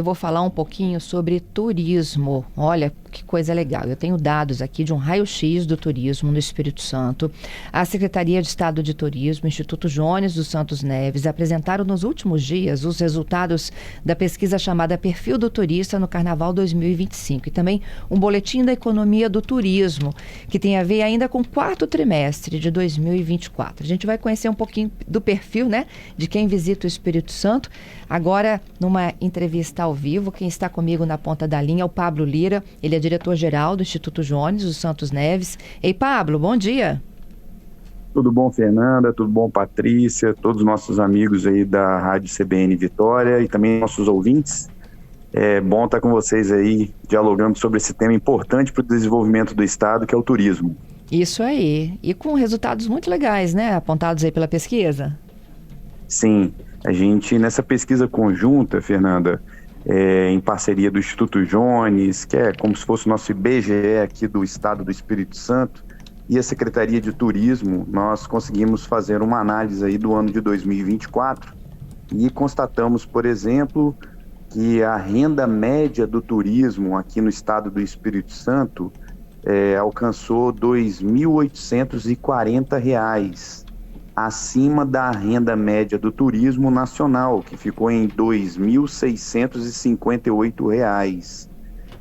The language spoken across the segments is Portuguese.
Eu vou falar um pouquinho sobre turismo. Olha que coisa legal. Eu tenho dados aqui de um raio-x do turismo no Espírito Santo. A Secretaria de Estado de Turismo, Instituto Jones dos Santos Neves, apresentaram nos últimos dias os resultados da pesquisa chamada Perfil do Turista no Carnaval 2025 e também um boletim da economia do turismo, que tem a ver ainda com o quarto trimestre de 2024. A gente vai conhecer um pouquinho do perfil, né, de quem visita o Espírito Santo. Agora, numa entrevista ao vivo, quem está comigo na ponta da linha é o Pablo Lira. Ele é diretor-geral do Instituto Jones dos Santos Neves. Ei, Pablo, bom dia. Tudo bom, Fernanda? Tudo bom, Patrícia? Todos os nossos amigos aí da Rádio CBN Vitória e também nossos ouvintes. É bom estar com vocês aí, dialogando sobre esse tema importante para o desenvolvimento do Estado, que é o turismo. Isso aí. E com resultados muito legais, né? Apontados aí pela pesquisa. Sim, a gente, nessa pesquisa conjunta, Fernanda, em parceria do Instituto Jones, que é como se fosse o nosso IBGE aqui do Estado do Espírito Santo, e a Secretaria de Turismo, nós conseguimos fazer uma análise aí do ano de 2024 e constatamos, por exemplo, que a renda média do turismo aqui no Estado do Espírito Santo alcançou R$ 2.840, acima da renda média do turismo nacional, que ficou em R$ 2.658.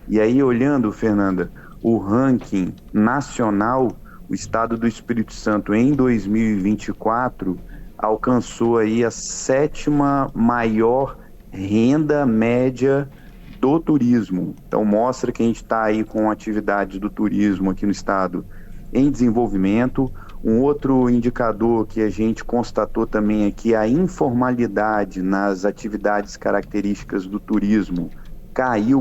E aí, olhando, Fernanda, o ranking nacional, o Estado do Espírito Santo em 2024 alcançou aí a 7ª maior renda média do turismo. Então mostra que a gente está aí com atividades do turismo aqui no estado em desenvolvimento. Um outro indicador que a gente constatou também é que a informalidade nas atividades características do turismo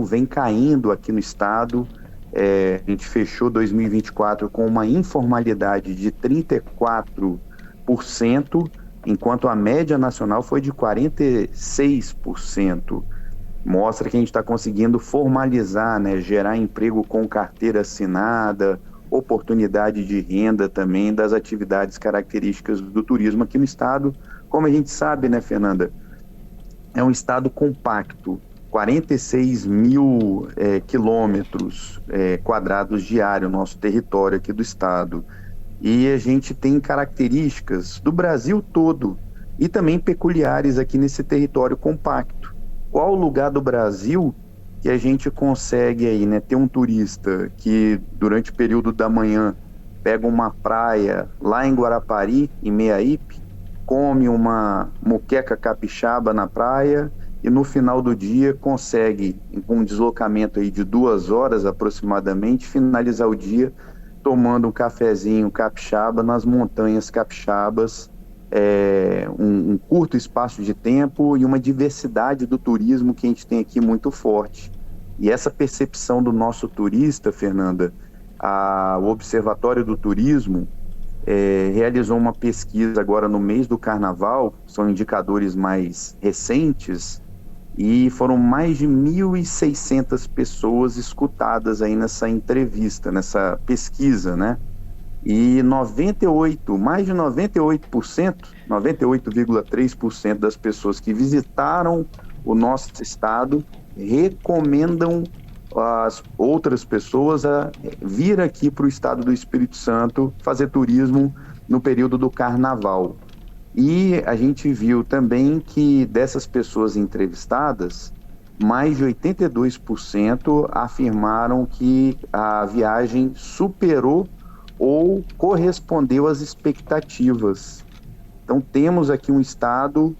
vem caindo aqui no estado. A gente fechou 2024 com uma informalidade de 34%, enquanto a média nacional foi de 46%. Mostra que a gente está conseguindo formalizar, né, gerar emprego com carteira assinada, oportunidade de renda também das atividades características do turismo aqui no estado. Como a gente sabe, né, Fernanda, é um estado compacto, 46 mil quilômetros quadrados diários, nosso território aqui do estado. E a gente tem características do Brasil todo e também peculiares aqui nesse território compacto. Qual o lugar do Brasil que a gente consegue aí, né, ter um turista que durante o período da manhã pega uma praia lá em Guarapari, em Meaípe, come uma moqueca capixaba na praia e no final do dia consegue, com um deslocamento aí de 2 horas aproximadamente, finalizar o dia tomando um cafezinho capixaba nas montanhas capixabas, um curto espaço de tempo e uma diversidade do turismo que a gente tem aqui muito forte. E essa percepção do nosso turista, Fernanda, o Observatório do Turismo realizou uma pesquisa agora no mês do Carnaval, são indicadores mais recentes, e foram mais de 1.600 pessoas escutadas aí nessa entrevista, nessa pesquisa, né? E mais de 98%, 98,3% das pessoas que visitaram o nosso estado recomendam as outras pessoas a vir aqui para o estado do Espírito Santo fazer turismo no período do Carnaval. E a gente viu também que dessas pessoas entrevistadas, mais de 82% afirmaram que a viagem superou ou correspondeu às expectativas. Então temos aqui um estado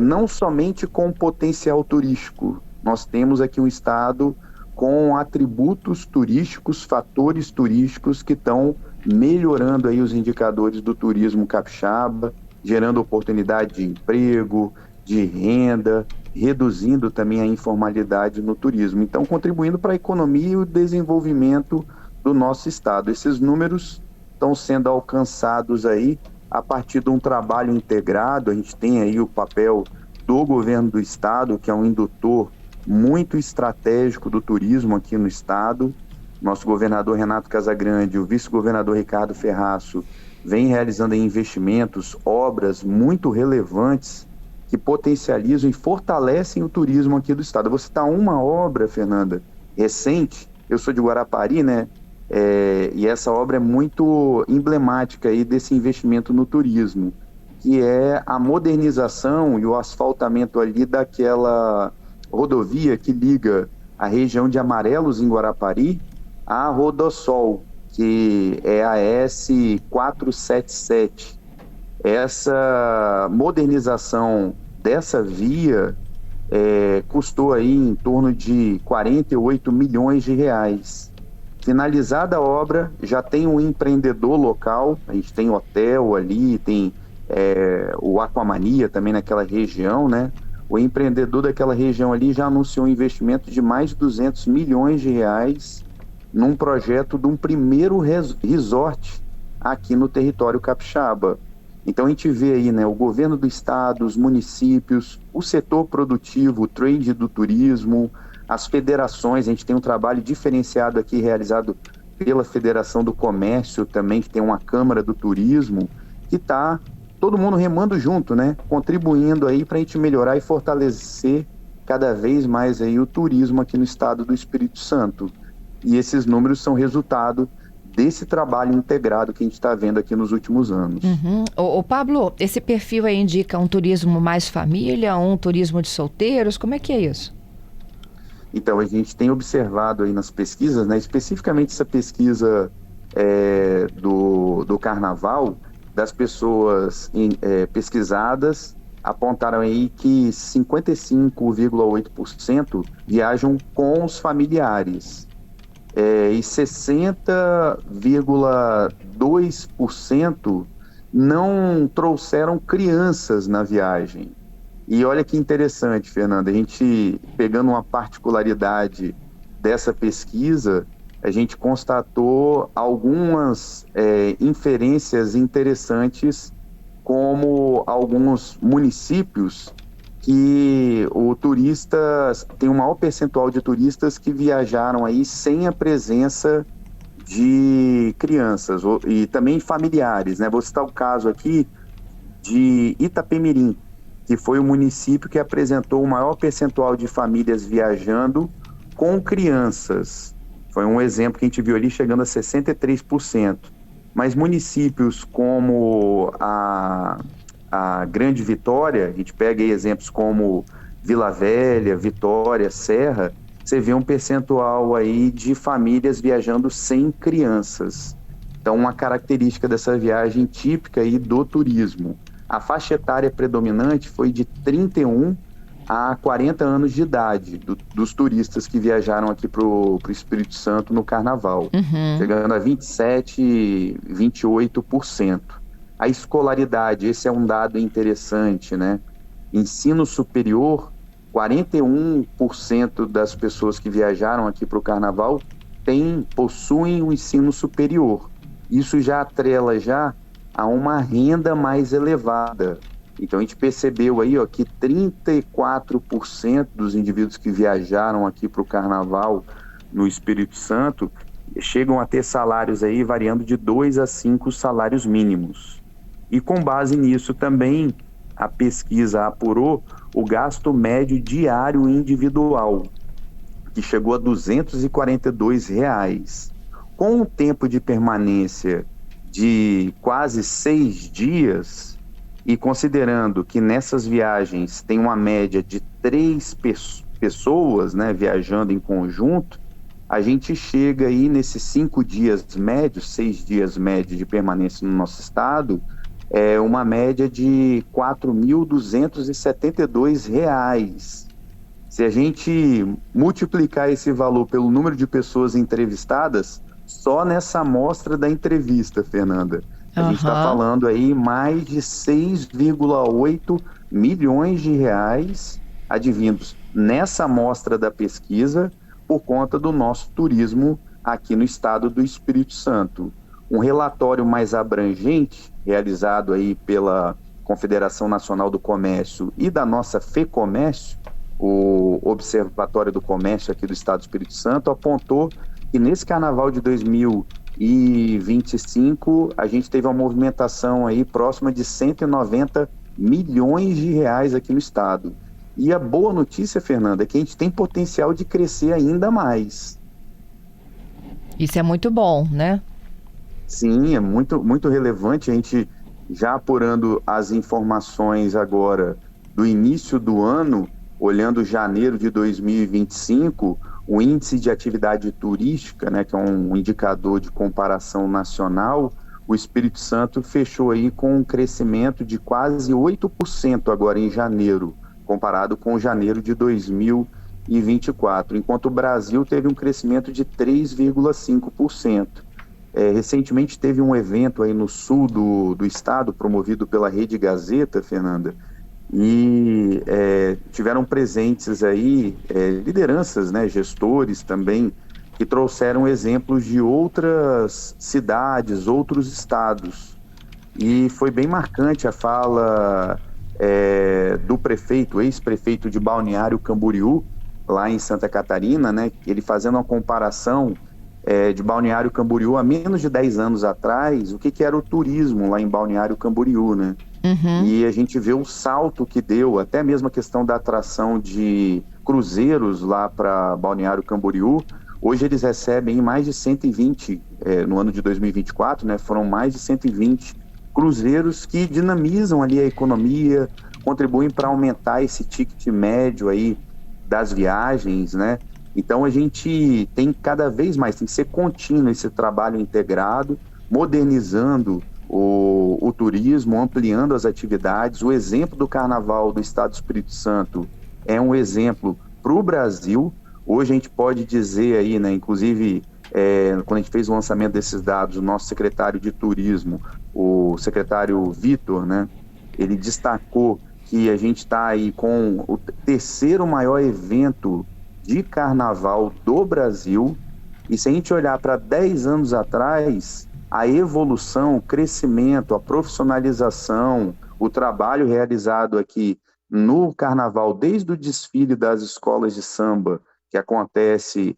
não somente com potencial turístico, nós temos aqui um estado com atributos turísticos, fatores turísticos que estão melhorando aí os indicadores do turismo capixaba, gerando oportunidade de emprego, de renda, reduzindo também a informalidade no turismo. Então, contribuindo para a economia e o desenvolvimento do nosso estado. Esses números estão sendo alcançados aí a partir de um trabalho integrado. A gente tem aí o papel do governo do estado, que é um indutor muito estratégico do turismo aqui no estado. Nosso governador Renato Casagrande, o vice-governador Ricardo Ferraço, vem realizando investimentos, obras muito relevantes que potencializam e fortalecem o turismo aqui do estado. Eu vou citar uma obra, Fernanda, recente. Eu sou de Guarapari, né? E essa obra é muito emblemática aí desse investimento no turismo, que é a modernização e o asfaltamento ali daquela rodovia que liga a região de Amarelos, em Guarapari, à Rodossol, que é a S477. Essa modernização dessa via custou aí em torno de 48 milhões de reais. Finalizada a obra, já tem um empreendedor local, a gente tem hotel ali, tem o Aquamania também naquela região, né? O empreendedor daquela região ali já anunciou um investimento de mais de 200 milhões de reais num projeto de um primeiro resort aqui no território capixaba. Então a gente vê aí, né, o governo do estado, os municípios, o setor produtivo, o trade do turismo, as federações. A gente tem um trabalho diferenciado aqui realizado pela Federação do Comércio também, que tem uma Câmara do Turismo, que está todo mundo remando junto, né, contribuindo aí para a gente melhorar e fortalecer cada vez mais aí o turismo aqui no estado do Espírito Santo. E esses números são resultado desse trabalho integrado que a gente está vendo aqui nos últimos anos. Uhum. Ô Pablo, esse perfil aí indica um turismo mais família, um turismo de solteiros, como é que é isso? Então, a gente tem observado aí nas pesquisas, né, especificamente essa pesquisa do Carnaval, das pessoas pesquisadas apontaram aí que 55,8% viajam com os familiares. E 60,2% não trouxeram crianças na viagem. E olha que interessante, Fernanda, a gente pegando uma particularidade dessa pesquisa, a gente constatou algumas inferências interessantes, como alguns municípios que o turista tem um maior percentual de turistas que viajaram aí sem a presença de crianças e também familiares, né? Vou citar o caso aqui de Itapemirim, que foi o município que apresentou o maior percentual de famílias viajando com crianças. Foi um exemplo que a gente viu ali chegando a 63%. Mas municípios como a Grande Vitória, a gente pega aí exemplos como Vila Velha, Vitória, Serra, você vê um percentual aí de famílias viajando sem crianças. Então, uma característica dessa viagem típica aí do turismo. A faixa etária predominante foi de 31 a 40 anos de idade dos turistas que viajaram aqui para o Espírito Santo no Carnaval, chegando a 27%, 28%. A escolaridade, esse é um dado interessante, né? Ensino superior, 41% das pessoas que viajaram aqui para o Carnaval possuem o ensino superior. Isso já atrela a uma renda mais elevada. Então a gente percebeu aí, que 34% dos indivíduos que viajaram aqui para o Carnaval no Espírito Santo chegam a ter salários aí variando de 2 a 5 salários mínimos. E com base nisso também a pesquisa apurou o gasto médio diário individual, que chegou a R$ 242. Com um tempo de permanência de quase 6 dias, e considerando que nessas viagens tem uma média de 3 pessoas, né, viajando em conjunto, a gente chega aí nesses 5 dias médios, 6 dias médios de permanência no nosso estado, uma média de R$ 4.272. Se a gente multiplicar esse valor pelo número de pessoas entrevistadas, só nessa amostra da entrevista, Fernanda, a gente está falando aí mais de 6,8 milhões de reais advindos nessa amostra da pesquisa por conta do nosso turismo aqui no estado do Espírito Santo. Um relatório mais abrangente, realizado aí pela Confederação Nacional do Comércio e da nossa FEComércio, o Observatório do Comércio aqui do estado do Espírito Santo, apontou que nesse Carnaval de 2025 a gente teve uma movimentação aí próxima de 190 milhões de reais aqui no estado. E a boa notícia, Fernanda, é que a gente tem potencial de crescer ainda mais. Isso é muito bom, né? Sim, é muito, muito relevante. A gente já apurando as informações agora do início do ano, olhando janeiro de 2025, o índice de atividade turística, né, que é um indicador de comparação nacional, o Espírito Santo fechou aí com um crescimento de quase 8% agora em janeiro, comparado com janeiro de 2024, enquanto o Brasil teve um crescimento de 3,5%. Recentemente teve um evento aí no sul do estado, promovido pela Rede Gazeta, Fernanda, e tiveram presentes aí lideranças, né, gestores também, que trouxeram exemplos de outras cidades, outros estados. E foi bem marcante a fala do prefeito, ex-prefeito de Balneário Camboriú, lá em Santa Catarina, né, ele fazendo uma comparação de Balneário Camboriú há menos de 10 anos atrás, o que era o turismo lá em Balneário Camboriú, né? Uhum. E a gente vê o salto que deu, até mesmo a questão da atração de cruzeiros lá para Balneário Camboriú. Hoje eles recebem mais de 120, no ano de 2024, né? Foram mais de 120 cruzeiros que dinamizam ali a economia, contribuem para aumentar esse ticket médio aí das viagens, né? Então a gente tem cada vez mais, tem que ser contínuo esse trabalho integrado, modernizando o turismo, ampliando as atividades. O exemplo do Carnaval do Estado do Espírito Santo é um exemplo para o Brasil. Hoje a gente pode dizer aí, né, inclusive quando a gente fez o lançamento desses dados, o nosso secretário de turismo, o secretário Vitor, né, ele destacou que a gente está aí com o terceiro maior evento de carnaval do Brasil, e se a gente olhar para 10 anos atrás, a evolução, o crescimento, a profissionalização, o trabalho realizado aqui no carnaval, desde o desfile das escolas de samba, que acontece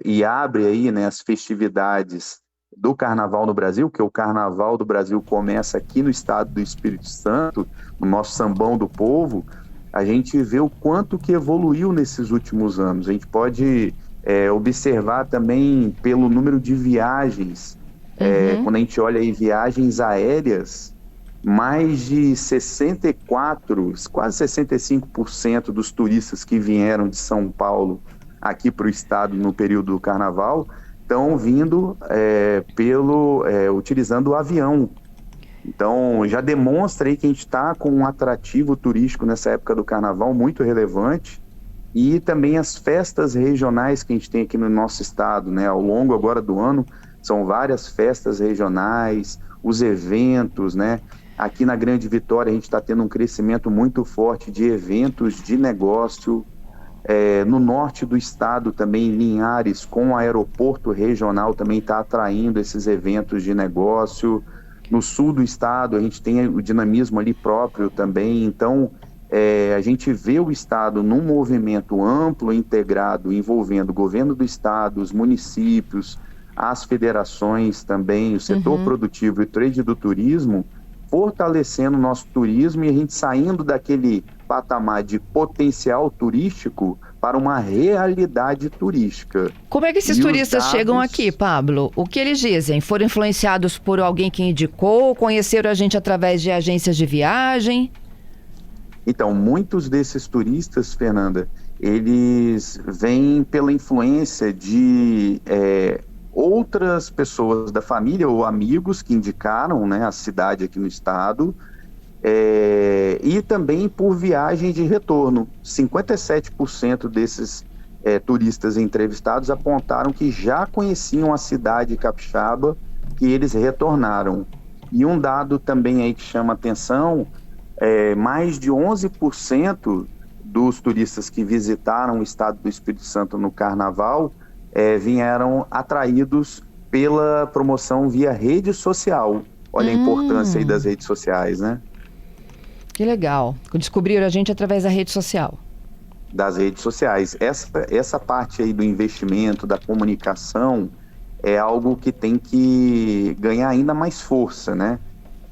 e abre aí, né, as festividades do carnaval no Brasil, que o carnaval do Brasil começa aqui no estado do Espírito Santo, no nosso sambão do povo. A gente vê o quanto que evoluiu nesses últimos anos. A gente pode observar também pelo número de viagens. Quando a gente olha aí viagens aéreas, mais de 64, quase 65% dos turistas que vieram de São Paulo aqui para o estado no período do carnaval estão vindo utilizando o avião. Então, já demonstra aí que a gente está com um atrativo turístico nessa época do carnaval muito relevante, e também as festas regionais que a gente tem aqui no nosso estado, né? Ao longo agora do ano, são várias festas regionais, os eventos, né? Aqui na Grande Vitória a gente está tendo um crescimento muito forte de eventos de negócio. No norte do estado também, Linhares, com o aeroporto regional, também está atraindo esses eventos de negócio. No sul do estado, a gente tem o dinamismo ali próprio também. Então, a gente vê o estado num movimento amplo, integrado, envolvendo o governo do estado, os municípios, as federações também, o setor produtivo e o trade do turismo, fortalecendo o nosso turismo, e a gente saindo daquele patamar de potencial turístico para uma realidade turística. Como é que esses turistas chegam aqui, Pablo? O que eles dizem? Foram influenciados por alguém que indicou? Conheceram a gente através de agências de viagem? Então, muitos desses turistas, Fernanda, eles vêm pela influência de outras pessoas da família ou amigos que indicaram, né, a cidade aqui no estado, e também por viagem de retorno. 57% desses turistas entrevistados apontaram que já conheciam a cidade capixaba, que eles retornaram. E um dado também aí que chama atenção, mais de 11% dos turistas que visitaram o estado do Espírito Santo no carnaval vieram atraídos pela promoção via rede social. Olha a importância aí das redes sociais, né? Que legal. Descobriram a gente através da rede social. Das redes sociais. Essa parte aí do investimento, da comunicação, é algo que tem que ganhar ainda mais força, né?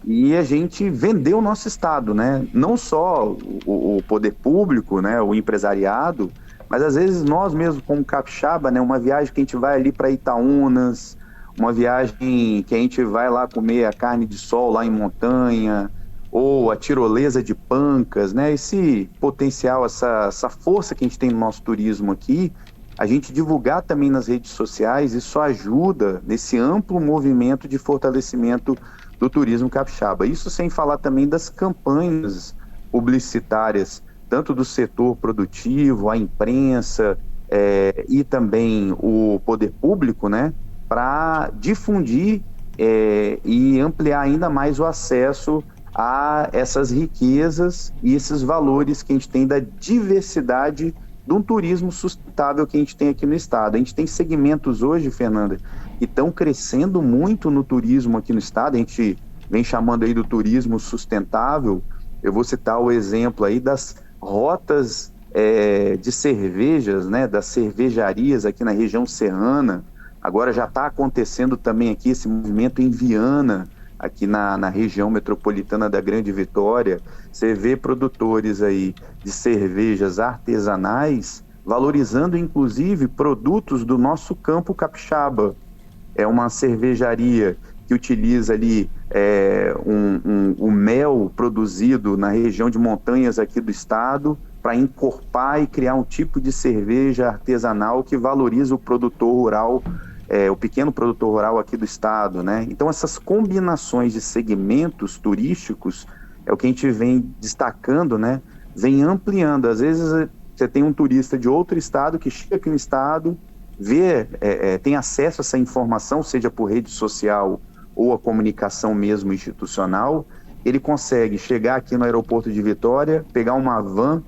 e a gente vendeu o nosso estado, né? Não só o poder público, né, o empresariado, mas às vezes nós mesmos como capixaba, né, uma viagem que a gente vai ali para Itaúnas, uma viagem que a gente vai lá comer a carne de sol lá em montanha, ou a tirolesa de Pancas, né? Esse potencial, essa força que a gente tem no nosso turismo aqui, a gente divulgar também nas redes sociais, isso ajuda nesse amplo movimento de fortalecimento do turismo capixaba. Isso sem falar também das campanhas publicitárias, tanto do setor produtivo, a imprensa e também o poder público, né, para difundir e ampliar ainda mais o acesso a essas riquezas e esses valores que a gente tem da diversidade de um turismo sustentável que a gente tem aqui no estado. A gente tem segmentos hoje, Fernanda, que estão crescendo muito no turismo aqui no estado. A gente vem chamando aí do turismo sustentável. Eu vou citar o exemplo aí das rotas de cervejas, né, das cervejarias aqui na região serrana. Agora já está acontecendo também aqui esse movimento em Viana, aqui na região metropolitana da Grande Vitória. Você vê produtores aí de cervejas artesanais valorizando inclusive produtos do nosso campo capixaba. É uma cervejaria que utiliza ali um mel produzido na região de montanhas aqui do estado para encorpar e criar um tipo de cerveja artesanal que valoriza o produtor rural, o pequeno produtor rural aqui do estado, né? Então essas combinações de segmentos turísticos é o que a gente vem destacando, né? Vem ampliando. Às vezes você tem um turista de outro estado que chega aqui no estado, tem acesso a essa informação, seja por rede social ou a comunicação mesmo institucional. Ele consegue chegar aqui no aeroporto de Vitória, pegar uma van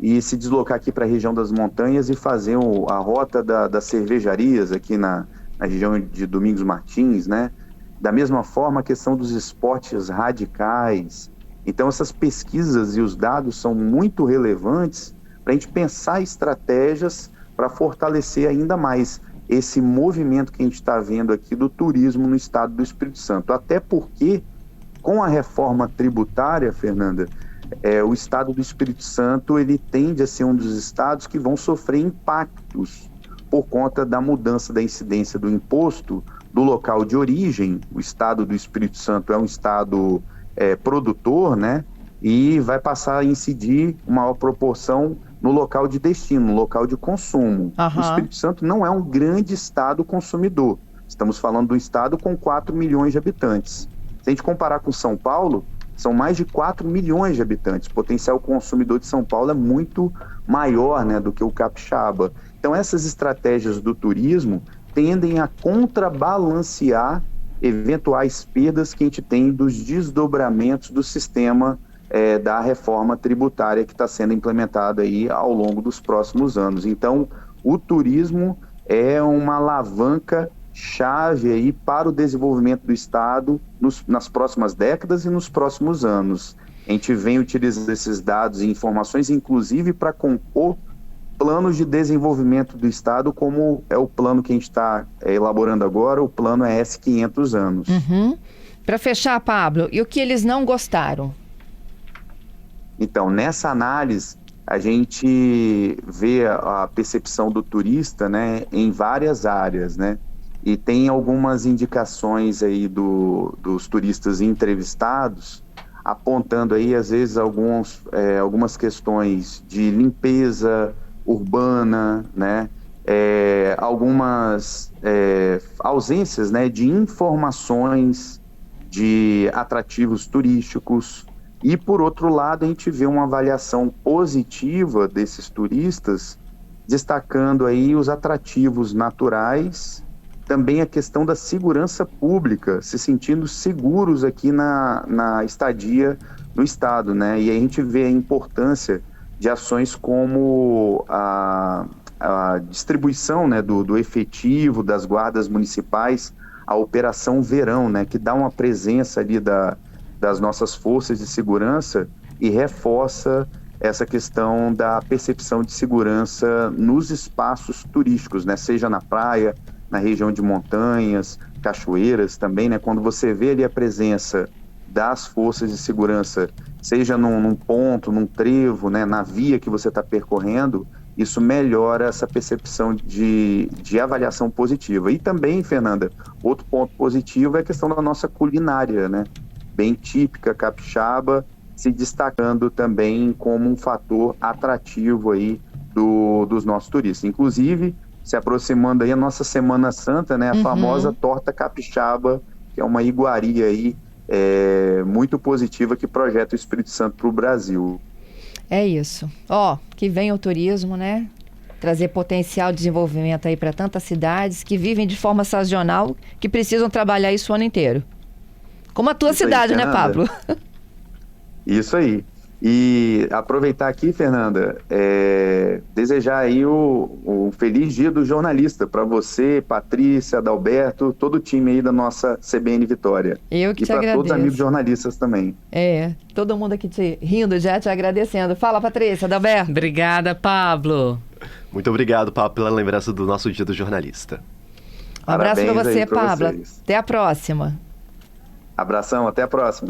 e se deslocar aqui para a região das montanhas e fazer a rota das cervejarias aqui na região de Domingos Martins, né? Da mesma forma, a questão dos esportes radicais. Então, essas pesquisas e os dados são muito relevantes para a gente pensar estratégias para fortalecer ainda mais esse movimento que a gente está vendo aqui do turismo no estado do Espírito Santo. Até porque, com a reforma tributária, Fernanda, o estado do Espírito Santo ele tende a ser um dos estados que vão sofrer impactos por conta da mudança da incidência do imposto do local de origem. O estado do Espírito Santo é um estado produtor, né? E vai passar a incidir uma maior proporção no local de destino, no local de consumo. O Espírito Santo não é um grande estado consumidor. Estamos falando de um estado com 4 milhões de habitantes. Se a gente comparar com São Paulo, são mais de 4 milhões de habitantes. O potencial consumidor de São Paulo é muito maior, né, do que o capixaba. Então, essas estratégias do turismo tendem a contrabalancear eventuais perdas que a gente tem dos desdobramentos do sistema da reforma tributária que está sendo implementada aí ao longo dos próximos anos. Então, o turismo é uma alavanca chave aí para o desenvolvimento do estado nas próximas décadas e nos próximos anos. A gente vem utilizando esses dados e informações, inclusive para compor planos de desenvolvimento do estado, como é o plano que a gente está elaborando agora, o plano ES 500 anos. Para fechar, Pablo, e o que eles não gostaram? Então, nessa análise, a gente vê a percepção do turista, né, em várias áreas, né? E tem algumas indicações aí dos turistas entrevistados, apontando aí, às vezes, algumas questões de limpeza urbana, né? Algumas ausências, né, de informações de atrativos turísticos. E, por outro lado, a gente vê uma avaliação positiva desses turistas, destacando aí os atrativos naturais, também a questão da segurança pública, se sentindo seguros aqui na estadia no estado, né? E aí a gente vê a importância de ações como a distribuição, né, do efetivo das guardas municipais, a Operação Verão, né, que dá uma presença ali das nossas forças de segurança e reforça essa questão da percepção de segurança nos espaços turísticos, né? Seja na praia, na região de montanhas, cachoeiras também, né? Quando você vê ali a presença das forças de segurança, seja num ponto, num trevo, né, na via que você está percorrendo, isso melhora essa percepção de avaliação positiva. E também, Fernanda, outro ponto positivo é a questão da nossa culinária, né? Bem típica, capixaba, se destacando também como um fator atrativo aí dos nossos turistas. Inclusive, se aproximando aí a nossa Semana Santa, né? A famosa torta capixaba, que é uma iguaria aí muito positiva que projeta o Espírito Santo para o Brasil. É isso. Ó, que vem o turismo, né? Trazer potencial de desenvolvimento aí para tantas cidades que vivem de forma sazonal, que precisam trabalhar isso o ano inteiro. Como a tua cidade, né, Pablo? Isso aí. E aproveitar aqui, Fernanda, desejar aí o feliz dia do jornalista para você, Patrícia, Adalberto, todo o time aí da nossa CBN Vitória. Eu que te agradeço. E para todos os amigos jornalistas também. Todo mundo aqui rindo já, te agradecendo. Fala, Patrícia, Adalberto. Obrigada, Pablo. Muito obrigado, Pablo, pela lembrança do nosso dia do jornalista. Um abraço para você, Pablo. Vocês. Até a próxima. Abração, até a próxima.